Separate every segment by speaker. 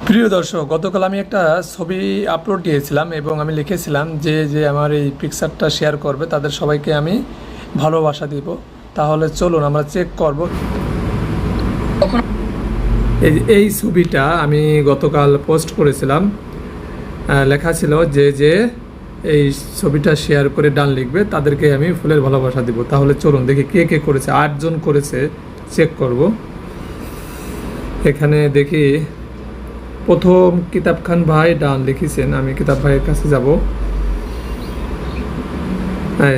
Speaker 1: প্রিয় দর্শক, গতকাল আমি একটা ছবি আপলোড দিয়েছিলাম এবং আমি লিখেছিলাম যে যে আমার এই পিকচারটা শেয়ার করবে তাদের সবাইকে আমি ভালোবাসা দিব। তাহলে চলুন আমরা চেক করব। এই ছবিটা আমি গতকাল পোস্ট করেছিলাম। লেখা ছিল যে যে এই ছবিটা শেয়ার করে ডান লিখবে তাদেরকে আমি ফুলের ভালোবাসা দিব। তাহলে চলুন দেখি কে কে করেছে। 8 জন করেছে, চেক করব। এখানে দেখি প্রথম কিতাব খান ভাই ডান লিখেছেন। আমি কিতাব ভাইয়ের কাছে যাব।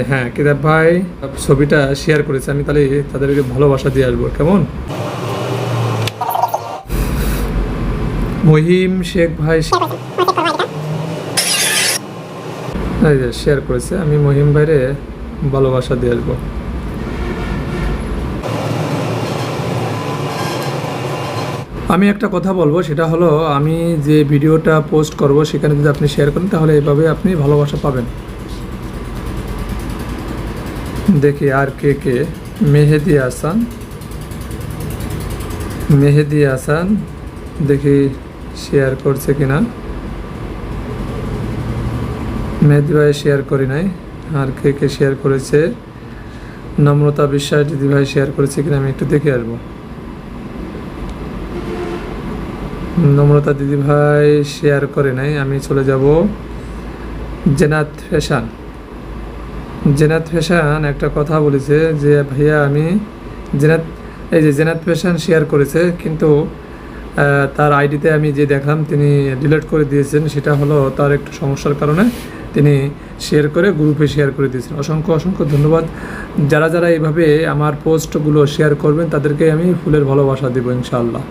Speaker 1: হ্যাঁ, কিতাব ভাই ছবিটা শেয়ার করেছে। আমি তাহলে তাদেরকে ভালোবাসা দিয়ে আসবো। কেমন? মহিম শেখ ভাই শেয়ার করেছে। আমি মহিম ভাইরে ভালোবাসা দিয়ে আসবো। আমি একটা কথা বলবো, সেটা হলো আমি যে ভিডিওটা পোস্ট করব সেখানে যদি আপনি শেয়ার করেন তাহলে এভাবে আপনি ভালোবাসা পাবেন। দেখি আর কে কে। মেহেদি হাসান দেখি শেয়ার করছে কিনা। মেহেদি ভাই শেয়ার করি নাই। আর কে কে শেয়ার করেছে? নম্রতা বিশ্বাস দিদি ভাই শেয়ার করেছে কিনা আমি একটু দেখে আসবো। নম্রতা দিদি ভাই শেয়ার করে নাই। আমি চলে যাব জেনাত ফ্যাশন একটা কথা বলেছে যে ভাইয়া আমি জেনাত ফ্যাশন শেয়ার করেছে, কিন্তু তার আইডিতে আমি যে দেখলাম তিনি ডিলিট করে দিয়েছেন। সেটা হলো তার একটু সমস্যার কারণে তিনি শেয়ার করে গ্রুপে শেয়ার করে দিয়েছেন। অসংখ্য ধন্যবাদ। যারা এইভাবে আমার পোস্টগুলো শেয়ার করবেন তাদেরকে আমি ফুলের ভালোবাসা দেবো ইনশাআল্লাহ।